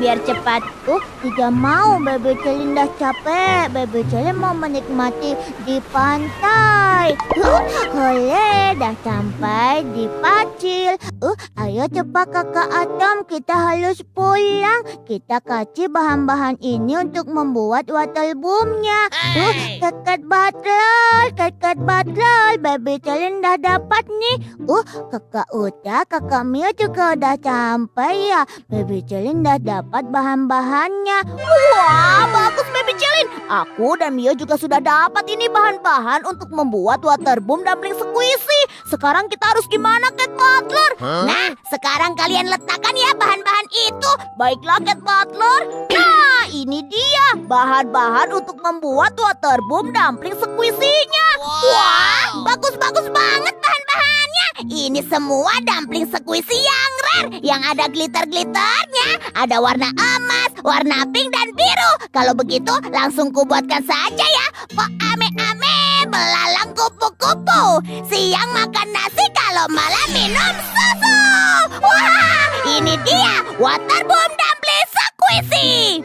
biar cepat. Tidak mau, Baby Celin dah capek. Baby Celin mau menikmati di pantai. Oleh, dah sampai di Pacil. Ayo cepat kakak Atom, kita harus pulang. Kita kasih bahan-bahan ini untuk membuat water boomnya. Kakak Butler, Baby Celin dah dapat nih. Kakak Uta, kakak Mio juga udah sampai ya. Baby Celin dah dapat bahan-bahannya. Wah, bagus Baby Celin. Aku dan Mio juga sudah dapat ini bahan-bahan untuk membuat water boom dumpling squishy. Sekarang kita harus gimana, Cat Butler? Nah, sekarang kalian letakkan ya bahan-bahan itu. Baiklah, Cat Butler. Nah, ini dia bahan-bahan untuk membuat water boom dumpling squishy-nya. Wah, bagus-bagus banget bahan-bahannya. Ini semua dumpling squishy yang rare, yang ada glitter-glitternya. Ada warna emas, warna pink dan biru. Kalau begitu langsung kubuatkan saja ya. Ame-ame, belalang kupu-kupu. Siang makan nasi, kalau malam minum susu. Wah, ini dia water boom dumpling squishy.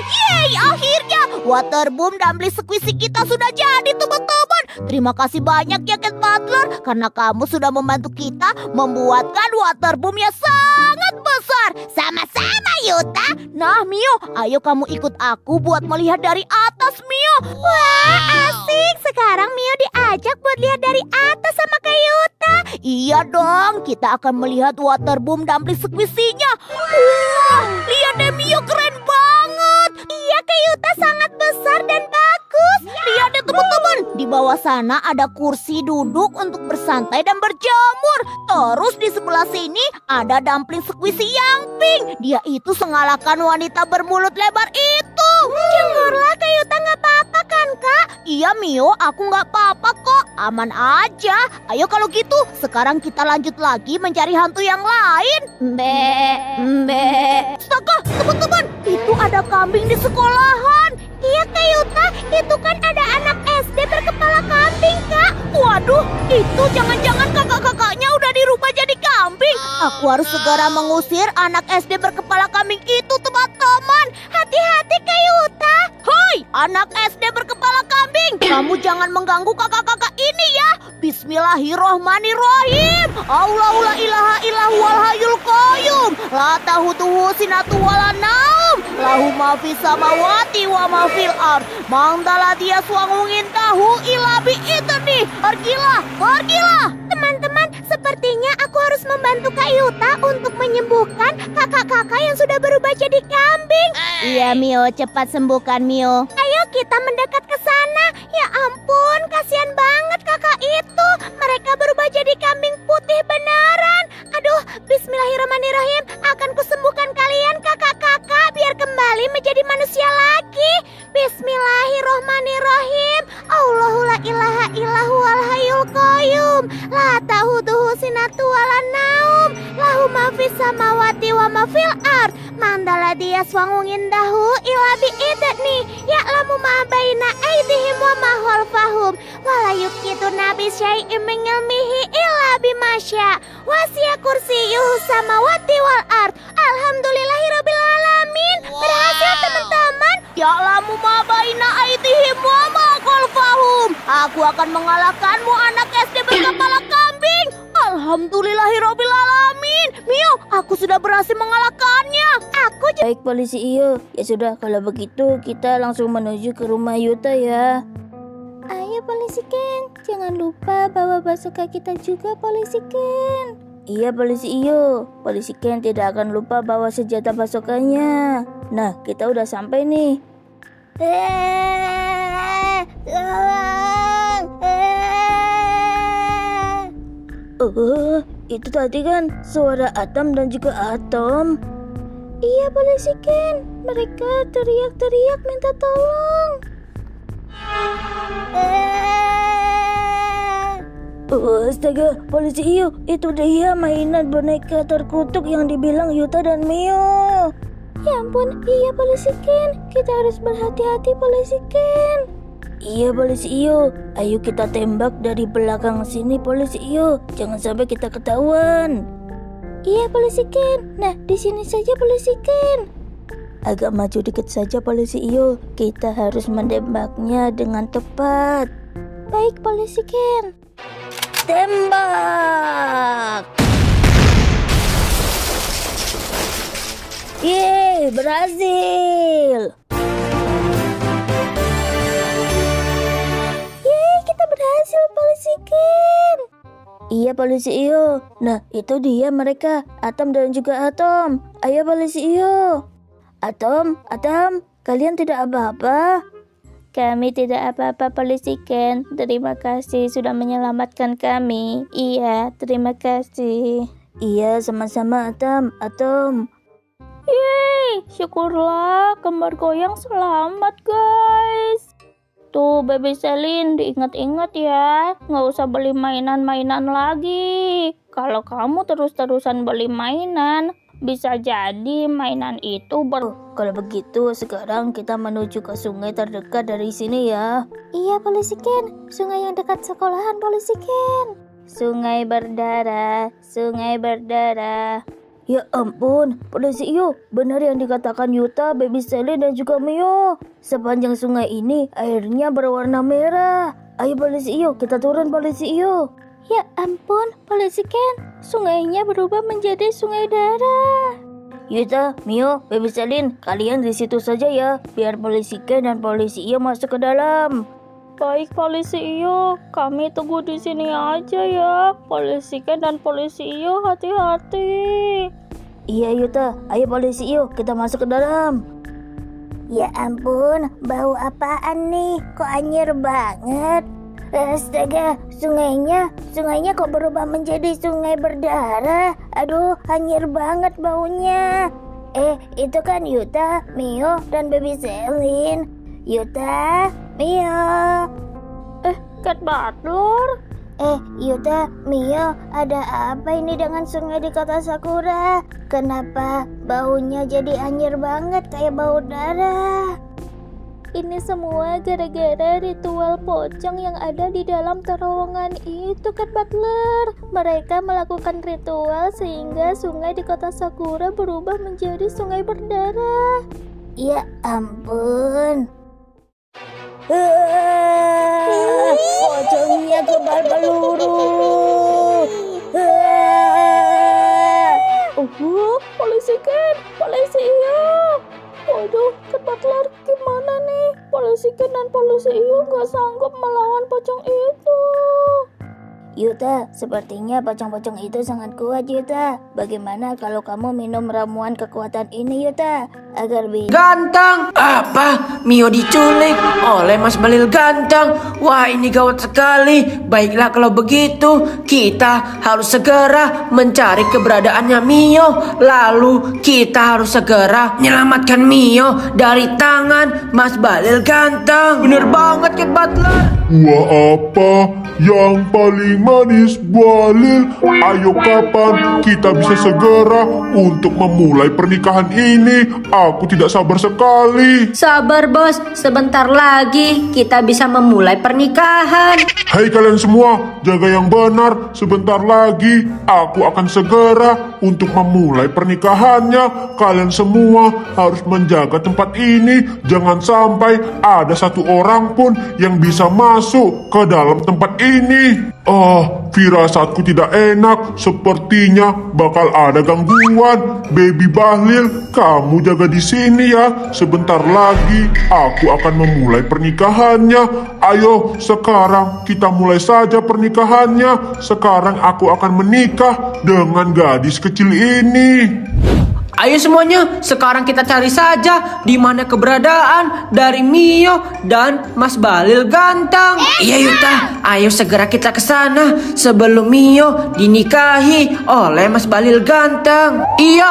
Yeay, akhirnya water boom dumpling squishy kita sudah jadi, teman-teman. Terima kasih banyak ya Cat Butler, karena kamu sudah membantu kita membuatkan water boom yang sangat besar. Sama-sama Yuta. Nah Mio, ayo kamu ikut aku buat melihat dari atas, Mio. Wah, asik. Sekarang Mio diajak buat lihat dari atas sama Kak Yuta. Iya dong, kita akan melihat water boom dumpling squishy-nya. Wah, lihat deh Mio, keren banget. Iya Kak Yuta, sangat besar dan bagus. Lihat deh teman-teman, di bawah sana ada kursi duduk untuk bersantai dan berjemur. Terus di sebelah sini ada dumpling squishy yang pink. Dia itu sengalahkan wanita bermulut lebar itu. Syukurlah Kak Yuta, nggak apa-apa kan Kak? Iya Mio, aku nggak apa-apa kok, aman aja. Ayo kalau gitu, sekarang kita lanjut lagi mencari hantu yang lain. Astaga, teman-teman, itu ada kambing di sekolahan. Iya Kak Yuta, itu kan ada anak SD berkepala kambing Kak. Waduh, itu jangan-jangan kakak-kakaknya udah dirubah jadi kambing. Aku harus segera mengusir anak SD berkepala kambing itu, teman-teman. Hati-hati Kak Yuta. Hoi, anak SD berkepala kambing, kamu jangan mengganggu kakak-kakak ini ya. Bismillahirrohmanirrohim. Allahu la ilaha illallah hayyul qayyum. La tahutuhu sinatu wala naum. Lahu ma fis samawati wa ma fil ard. Mangdala dia suangungin tahu ilabi itni. Pergilah. Teman-teman, sepertinya aku harus membantu Kak Yuta untuk menyembuhkan kakak-kakak yang sudah berubah jadi kambing. Iya Mio, cepat sembuhkan Mio. Ayo kita mendekat ke sana. Ya ampun, kasihan banget kakak itu. Mereka berubah jadi kambing putih beneran. Aduh, bismillahirrahmanirrahim. Akan kusembuhkan kalian kakak-kakak biar kembali menjadi manusia lagi. Bismillahirrahmanirrahim. Allahu la ilaha illahu wal hayyul qayyum. La tahuduhu sinatu wala naum. Lahu ma fis samawati wa ma fil ard. Mandala dia swangungin dahu ila bi idni. Ya'lamu ma baina aydihim wa ma khalfahum. Wala yukitu nabi syai'im min ilmihi illa bimasya. Wasi'a kursiyuhu samawati wal ard. Alhamdulillahirabbil alamin. Berhasil teman-teman. Ya'lamu ma baina aydihim wa ma khalfahum. Aku akan mengalahkanmu anak SD berkepala kambing. Alhamdulillahirabbil alamin. Mio, aku sudah berhasil mengalahkannya. Baik polisi Iyo, ya sudah kalau begitu kita langsung menuju ke rumah Yuta ya. Ayo polisi Ken, jangan lupa bawa bazooka kita juga polisi Ken. Iya polisi Iyo, polisi Ken tidak akan lupa bawa senjata bazooka-nya. Nah, kita udah sampai nih. Itu tadi kan suara Atom dan juga Atom. Iya polisi Ken, mereka teriak-teriak minta tolong. Astaga, polisi Iyo, itu dia mainan boneka terkutuk yang dibilang Yuta dan Mio. Ya ampun, iya polisi Ken, kita harus berhati-hati polisi Ken. Iya polisi Iyo, ayo kita tembak dari belakang sini polisi Iyo, jangan sampai kita ketahuan. Iya, polisi Ken. Nah, di sini saja polisi Ken. Agak maju dikit saja polisi Iyo. Kita harus menembaknya dengan tepat. Baik, polisi Ken. Tembak! Yeay, berhasil! Yeay, kita berhasil, polisi Ken! Iya, polisi Iyo. Nah, itu dia mereka, Atom dan juga Atom. Ayo, polisi Iyo. Atom, kalian tidak apa-apa? Kami tidak apa-apa, polisi Ken. Terima kasih sudah menyelamatkan kami. Iya, terima kasih. Iya, sama-sama Atom. Yeay, syukurlah kembar goyang selamat, guys. Tuh, Baby Selin, diingat-ingat ya. Nggak usah beli mainan-mainan lagi. Kalau kamu terus-terusan beli mainan, bisa jadi mainan itu Kalau begitu, sekarang kita menuju ke sungai terdekat dari sini ya. Iya, polisi Ken. Sungai yang dekat sekolahan, polisi Ken. Sungai berdarah, sungai berdarah. Ya ampun, polisi Iyo, benar yang dikatakan Yuta, Baby Selin dan juga Mio. Sepanjang sungai ini, airnya berwarna merah. Ayo polisi Iyo, kita turun polisi Iyo. Ya ampun, polisi Ken, sungainya berubah menjadi sungai darah. Yuta, Mio, Baby Selin, kalian di situ saja ya, biar polisi Ken dan polisi Iyo masuk ke dalam. Baik, polisi Iyo, kami tunggu di sini aja ya. Polisi Ken dan polisi Iyo, hati-hati. Iya Yuta, ayo polisi Iyo, kita masuk ke dalam. Ya ampun, bau apaan nih? Kok anyir banget? Astaga, sungainya kok berubah menjadi sungai berdarah. Aduh, anyir banget baunya. Itu kan Yuta, Mio, dan Baby Selin. Yuta, Mio. Cat Butler. Yuta, Mio, ada apa ini dengan sungai di kota Sakura? Kenapa baunya jadi anyir banget kayak bau darah? Ini semua gara-gara ritual pocong yang ada di dalam terowongan itu, Cat Butler. Mereka melakukan ritual sehingga sungai di kota Sakura berubah menjadi sungai berdarah. Ya ampun. Pocongnya kebal peluru. Polisi Ken, polisi Iyo. Waduh, Cat Butler, gimana nih? Polisi Ken dan polisi Iyo nggak sanggup melawan pocong itu. Yuta, sepertinya pocong-pocong itu sangat kuat, Yuta. Bagaimana kalau kamu minum ramuan kekuatan ini, Yuta? Agar bisa... Ganteng! Apa? Mio diculik oleh Mas Balil Ganteng. Wah, ini gawat sekali. Baiklah kalau begitu, kita harus segera mencari keberadaannya Mio. Lalu kita harus segera menyelamatkan Mio dari tangan Mas Balil Ganteng. Bener banget, Cat Butler. Wah, apa yang paling manis Balil? Ayo kapan kita bisa segera untuk memulai pernikahan ini? Aku tidak sabar sekali. Sabar bos, sebentar lagi kita bisa memulai pernikahan. Hai kalian semua, jaga yang benar. Sebentar lagi aku akan segera untuk memulai pernikahannya. Kalian semua harus menjaga tempat ini. Jangan sampai ada satu orang pun yang bisa masuk ke dalam tempat ini. Firasatku tidak enak. Sepertinya bakal ada gangguan. Baby Bahlil, kamu jaga di sini ya. Sebentar lagi aku akan memulai pernikahannya. Ayo sekarang kita mulai saja pernikahannya. Sekarang aku akan menikah dengan gadis kecil ini. Ayo semuanya, sekarang kita cari saja di mana keberadaan dari Mio dan Mas Balil Ganteng. Iya Yuta, ayo segera kita ke sana sebelum Mio dinikahi oleh Mas Balil Ganteng. Iya,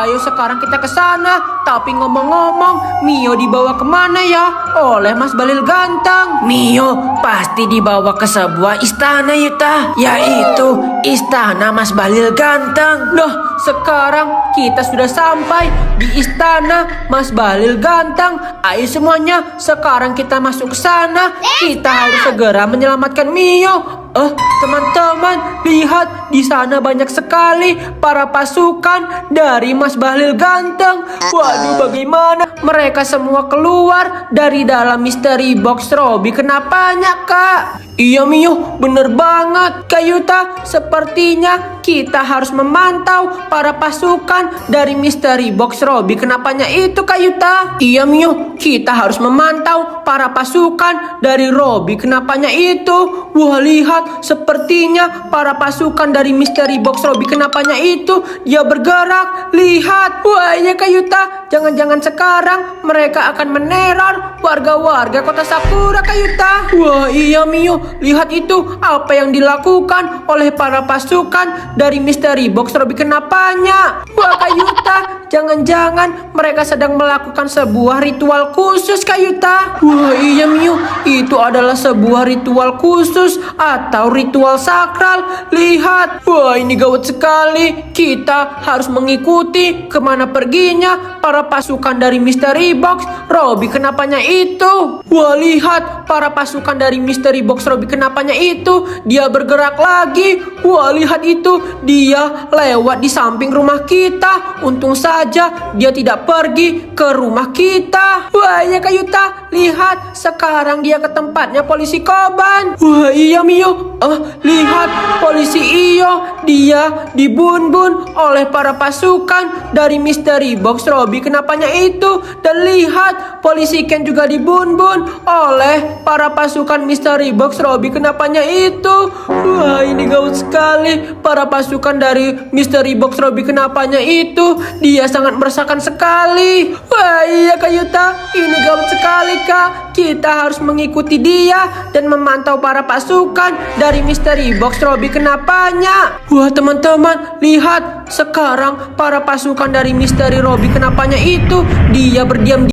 ayo sekarang kita ke sana. Tapi ngomong-ngomong, Mio dibawa kemana ya oleh Mas Balil Ganteng? Mio pasti dibawa ke sebuah istana Yuta, yaitu istana Mas Balil Ganteng. Nah, sekarang kita sudah sampai di istana Mas Balil Ganteng. Ayo semuanya, sekarang kita masuk ke sana. Kita harus segera menyelamatkan Mio. Teman-teman, lihat di sana banyak sekali para pasukan dari Mas Bahlil ganteng. Waduh, bagaimana mereka semua keluar dari dalam misteri box Robby? Kenapanya, Kak? Iya Mio, bener banget Kak Yuta. Sepertinya kita harus memantau para pasukan dari misteri box Robby. Kenapanya itu Kak Yuta? Iya Mio, kita harus memantau para pasukan dari Robby. Kenapanya itu? Wah, lihat, sepertinya para pasukan dari misteri box Robby. Kenapanya itu? Dia bergerak. Lihat. Wah, iya Kak Yuta. Jangan-jangan sekarang mereka akan meneror warga-warga kota Sakura Kak Yuta. Wah, iya Mio. Lihat itu, apa yang dilakukan oleh para pasukan dari misteri box Robby. Kenapanya? Wah Kak Yuta, jangan-jangan mereka sedang melakukan sebuah ritual khusus Kak Yuta. Wah iya Mio, itu adalah sebuah ritual khusus atau ritual sakral. Lihat, wah ini gawat sekali. Kita harus mengikuti kemana perginya para pasukan dari misteri box Robby. Kenapanya itu? Wah lihat, para pasukan dari misteri box Robby. Kenapanya itu? Dia bergerak lagi. Wah lihat itu, dia lewat di samping rumah kita. Untung saja dia tidak pergi ke rumah kita. Wah iya Kak Yuta, lihat sekarang dia ke tempatnya polisi Koban. Wah iya Mio, lihat polisi Iyo, dia dibunbun oleh para pasukan dari misteri box Robby. Kenapanya itu? Dan lihat polisi Ken juga dibunbun oleh para pasukan misteri box Robby. Kenapanya itu? Wah ini gawat sekali. Para pasukan dari misteri box Robby. Kenapanya itu? Dia sangat meresahkan sekali. Wah iya Kak Yuta, ini gawat sekali Kak. Kita harus mengikuti dia dan memantau para pasukan dari misteri box Robby. Kenapanya? Wah teman-teman, lihat sekarang para pasukan dari misteri Robby. Kenapanya itu? Dia berdiam